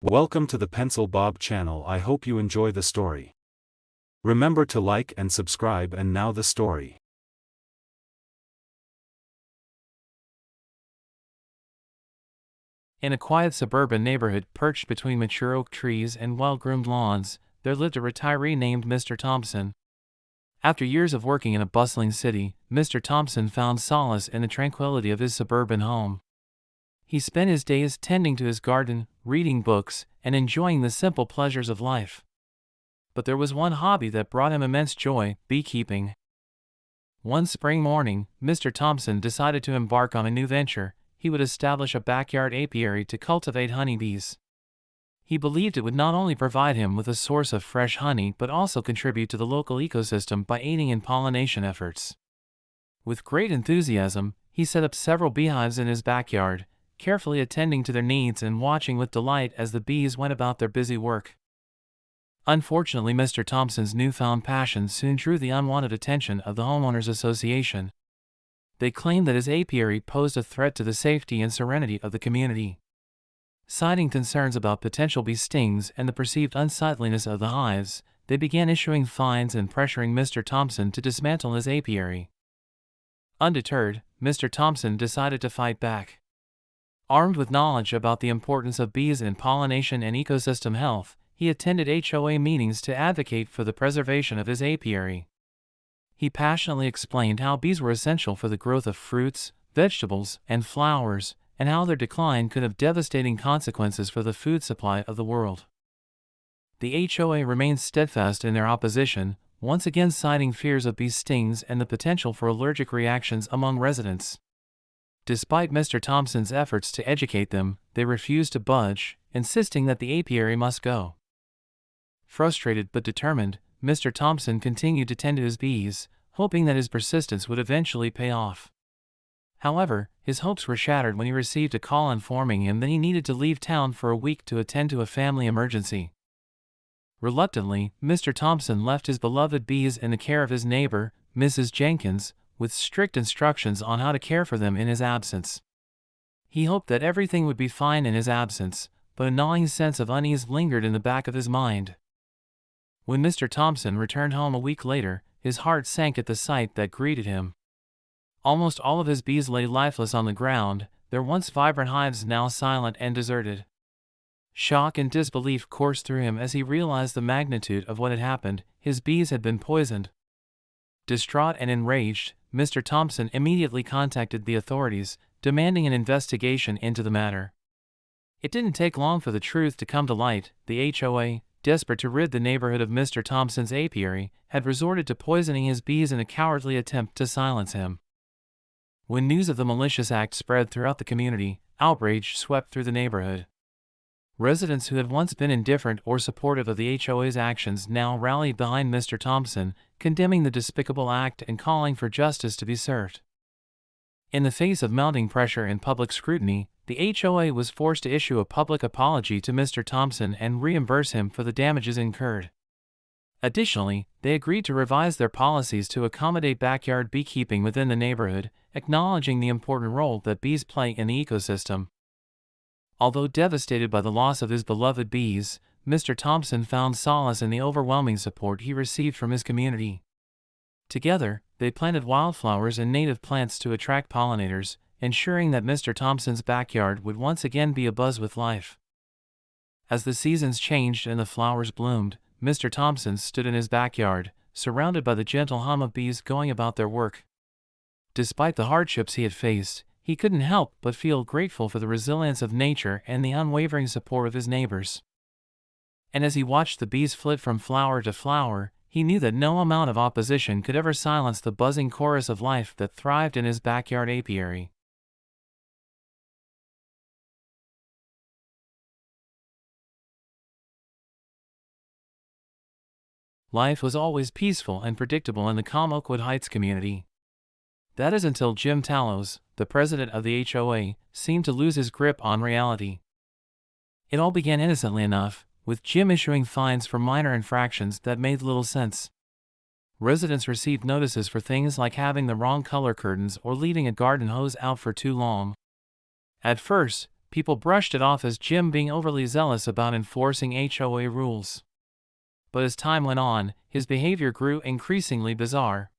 Welcome to the Pencil Bob channel. I hope you enjoy the story. Remember to like and subscribe. And now the story. In a quiet suburban neighborhood perched between mature oak trees and well-groomed lawns, there lived a retiree named Mr. Thompson. After years of working in a bustling city, Mr. Thompson found solace in the tranquility of his suburban home. He spent his days tending to his garden, reading books, and enjoying the simple pleasures of life. But there was one hobby that brought him immense joy: beekeeping. One spring morning, Mr. Thompson decided to embark on a new venture. He would establish a backyard apiary to cultivate honeybees. He believed it would not only provide him with a source of fresh honey but also contribute to the local ecosystem by aiding in pollination efforts. With great enthusiasm, he set up several beehives in his backyard, carefully attending to their needs and watching with delight as the bees went about their busy work. Unfortunately, Mr. Thompson's newfound passion soon drew the unwanted attention of the Homeowners Association. They claimed that his apiary posed a threat to the safety and serenity of the community. Citing concerns about potential bee stings and the perceived unsightliness of the hives, they began issuing fines and pressuring Mr. Thompson to dismantle his apiary. Undeterred, Mr. Thompson decided to fight back. Armed with knowledge about the importance of bees in pollination and ecosystem health, he attended HOA meetings to advocate for the preservation of his apiary. He passionately explained how bees were essential for the growth of fruits, vegetables, and flowers, and how their decline could have devastating consequences for the food supply of the world. The HOA remained steadfast in their opposition, once again citing fears of bee stings and the potential for allergic reactions among residents. Despite Mr. Thompson's efforts to educate them, they refused to budge, insisting that the apiary must go. Frustrated but determined, Mr. Thompson continued to tend to his bees, hoping that his persistence would eventually pay off. However, his hopes were shattered when he received a call informing him that he needed to leave town for a week to attend to a family emergency. Reluctantly, Mr. Thompson left his beloved bees in the care of his neighbor, Mrs. Jenkins, with strict instructions on how to care for them in his absence. He hoped that everything would be fine in his absence, but a gnawing sense of unease lingered in the back of his mind. When Mr. Thompson returned home a week later, his heart sank at the sight that greeted him. Almost all of his bees lay lifeless on the ground, their once vibrant hives now silent and deserted. Shock and disbelief coursed through him as he realized the magnitude of what had happened. His bees had been poisoned. Distraught and enraged, Mr. Thompson immediately contacted the authorities, demanding an investigation into the matter. It didn't take long for the truth to come to light. The HOA, desperate to rid the neighborhood of Mr. Thompson's apiary, had resorted to poisoning his bees in a cowardly attempt to silence him. When news of the malicious act spread throughout the community, outrage swept through the neighborhood. Residents who had once been indifferent or supportive of the HOA's actions now rallied behind Mr. Thompson, condemning the despicable act and calling for justice to be served. In the face of mounting pressure and public scrutiny, the HOA was forced to issue a public apology to Mr. Thompson and reimburse him for the damages incurred. Additionally, they agreed to revise their policies to accommodate backyard beekeeping within the neighborhood, acknowledging the important role that bees play in the ecosystem. Although devastated by the loss of his beloved bees, Mr. Thompson found solace in the overwhelming support he received from his community. Together, they planted wildflowers and native plants to attract pollinators, ensuring that Mr. Thompson's backyard would once again be abuzz with life. As the seasons changed and the flowers bloomed, Mr. Thompson stood in his backyard, surrounded by the gentle hum of bees going about their work. Despite the hardships he had faced, he couldn't help but feel grateful for the resilience of nature and the unwavering support of his neighbors. And as he watched the bees flit from flower to flower, he knew that no amount of opposition could ever silence the buzzing chorus of life that thrived in his backyard apiary. Life was always peaceful and predictable in the calm Oakwood Heights community. That is until Jim Tallows, the president of the HOA, seemed to lose his grip on reality. It all began innocently enough, with Jim issuing fines for minor infractions that made little sense. Residents received notices for things like having the wrong color curtains or leaving a garden hose out for too long. At first, people brushed it off as Jim being overly zealous about enforcing HOA rules. But as time went on, his behavior grew increasingly bizarre.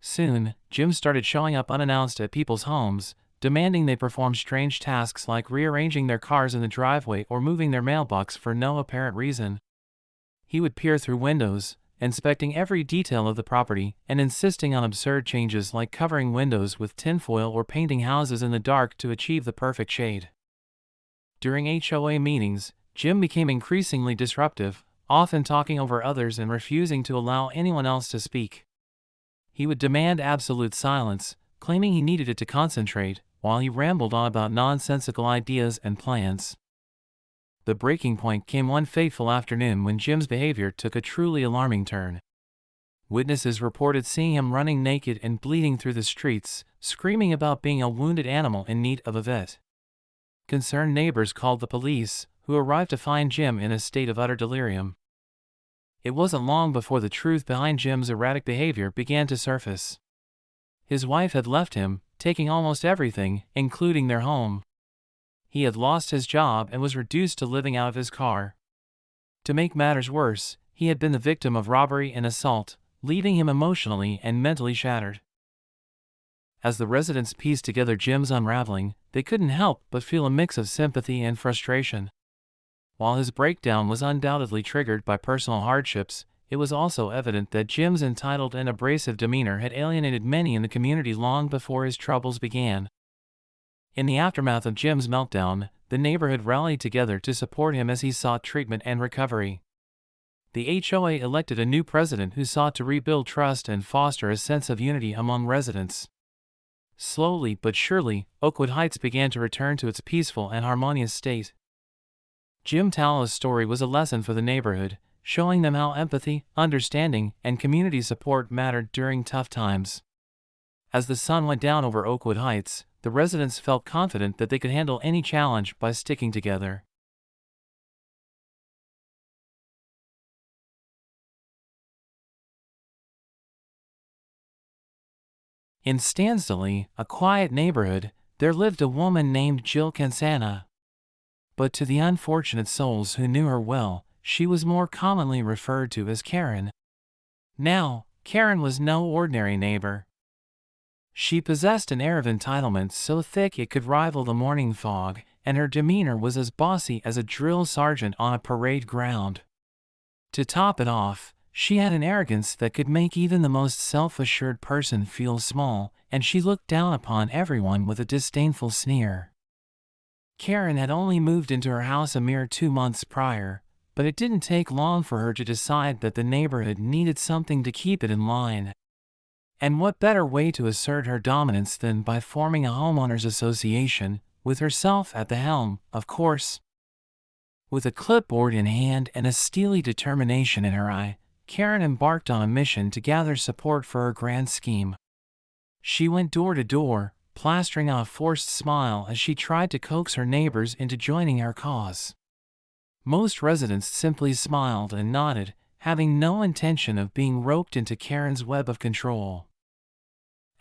Soon, Jim started showing up unannounced at people's homes, demanding they perform strange tasks like rearranging their cars in the driveway or moving their mailbox for no apparent reason. He would peer through windows, inspecting every detail of the property and insisting on absurd changes like covering windows with tinfoil or painting houses in the dark to achieve the perfect shade. During HOA meetings, Jim became increasingly disruptive, often talking over others and refusing to allow anyone else to speak. He would demand absolute silence, claiming he needed it to concentrate, while he rambled on about nonsensical ideas and plans. The breaking point came one fateful afternoon when Jim's behavior took a truly alarming turn. Witnesses reported seeing him running naked and bleeding through the streets, screaming about being a wounded animal in need of a vet. Concerned neighbors called the police, who arrived to find Jim in a state of utter delirium. It wasn't long before the truth behind Jim's erratic behavior began to surface. His wife had left him, taking almost everything, including their home. He had lost his job and was reduced to living out of his car. To make matters worse, he had been the victim of robbery and assault, leaving him emotionally and mentally shattered. As the residents pieced together Jim's unraveling, they couldn't help but feel a mix of sympathy and frustration. While his breakdown was undoubtedly triggered by personal hardships, it was also evident that Jim's entitled and abrasive demeanor had alienated many in the community long before his troubles began. In the aftermath of Jim's meltdown, the neighborhood rallied together to support him as he sought treatment and recovery. The HOA elected a new president who sought to rebuild trust and foster a sense of unity among residents. Slowly but surely, Oakwood Heights began to return to its peaceful and harmonious state. Jim Tallows' story was a lesson for the neighborhood, showing them how empathy, understanding, and community support mattered during tough times. As the sun went down over Oakwood Heights, the residents felt confident that they could handle any challenge by sticking together. In Stansdale, a quiet neighborhood, there lived a woman named Jill Cansana. But to the unfortunate souls who knew her well, she was more commonly referred to as Karen. Now, Karen was no ordinary neighbor. She possessed an air of entitlement so thick it could rival the morning fog, and her demeanor was as bossy as a drill sergeant on a parade ground. To top it off, she had an arrogance that could make even the most self-assured person feel small, and she looked down upon everyone with a disdainful sneer. Karen had only moved into her house a mere 2 months prior, but it didn't take long for her to decide that the neighborhood needed something to keep it in line. And what better way to assert her dominance than by forming a homeowners association, with herself at the helm, of course. With a clipboard in hand and a steely determination in her eye, Karen embarked on a mission to gather support for her grand scheme. She went door to door, plastering on a forced smile as she tried to coax her neighbors into joining her cause. Most residents simply smiled and nodded, having no intention of being roped into Karen's web of control.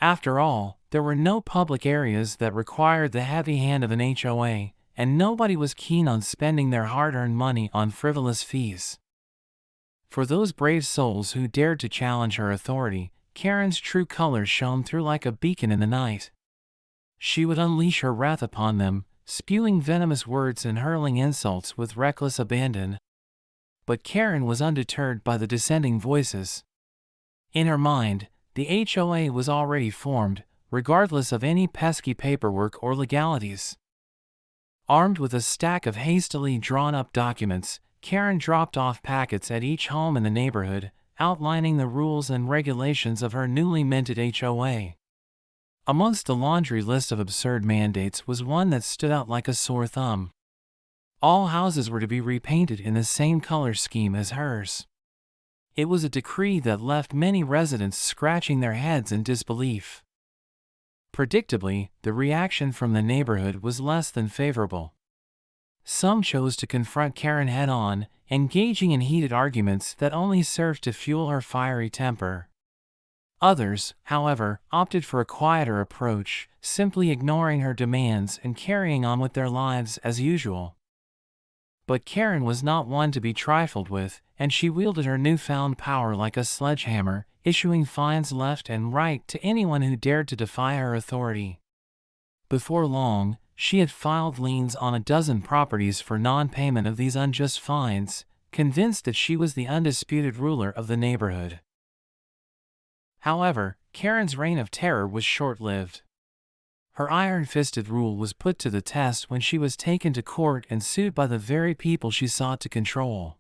After all, there were no public areas that required the heavy hand of an HOA, and nobody was keen on spending their hard-earned money on frivolous fees. For those brave souls who dared to challenge her authority, Karen's true colors shone through like a beacon in the night. She would unleash her wrath upon them, spewing venomous words and hurling insults with reckless abandon. But Karen was undeterred by the dissenting voices. In her mind, the HOA was already formed, regardless of any pesky paperwork or legalities. Armed with a stack of hastily drawn-up documents, Karen dropped off packets at each home in the neighborhood, outlining the rules and regulations of her newly minted HOA. Amongst the laundry list of absurd mandates was one that stood out like a sore thumb. All houses were to be repainted in the same color scheme as hers. It was a decree that left many residents scratching their heads in disbelief. Predictably, the reaction from the neighborhood was less than favorable. Some chose to confront Karen head-on, engaging in heated arguments that only served to fuel her fiery temper. Others, however, opted for a quieter approach, simply ignoring her demands and carrying on with their lives as usual. But Karen was not one to be trifled with, and she wielded her newfound power like a sledgehammer, issuing fines left and right to anyone who dared to defy her authority. Before long, she had filed liens on a dozen properties for non-payment of these unjust fines, convinced that she was the undisputed ruler of the neighborhood. However, Karen's reign of terror was short-lived. Her iron-fisted rule was put to the test when she was taken to court and sued by the very people she sought to control.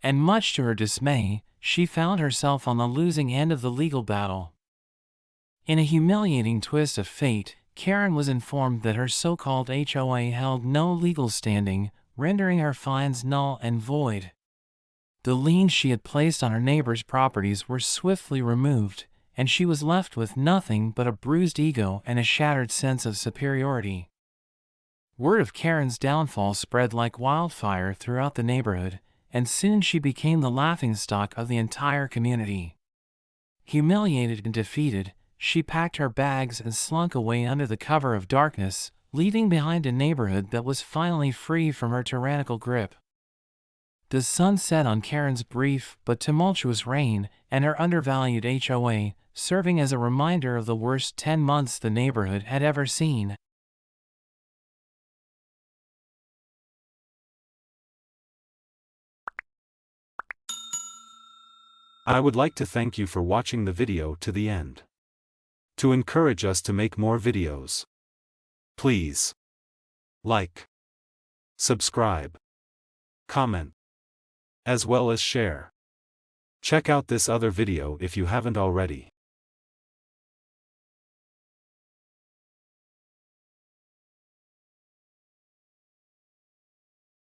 And much to her dismay, she found herself on the losing end of the legal battle. In a humiliating twist of fate, Karen was informed that her so-called HOA held no legal standing, rendering her fines null and void. The liens she had placed on her neighbors' properties were swiftly removed, and she was left with nothing but a bruised ego and a shattered sense of superiority. Word of Karen's downfall spread like wildfire throughout the neighborhood, and soon she became the laughingstock of the entire community. Humiliated and defeated, she packed her bags and slunk away under the cover of darkness, leaving behind a neighborhood that was finally free from her tyrannical grip. The sun set on Karen's brief but tumultuous reign, and her undervalued HOA, serving as a reminder of the worst 10 months the neighborhood had ever seen. I would like to thank you for watching the video to the end. To encourage us to make more videos, please like, subscribe, comment, as well as share. Check out this other video if you haven't already.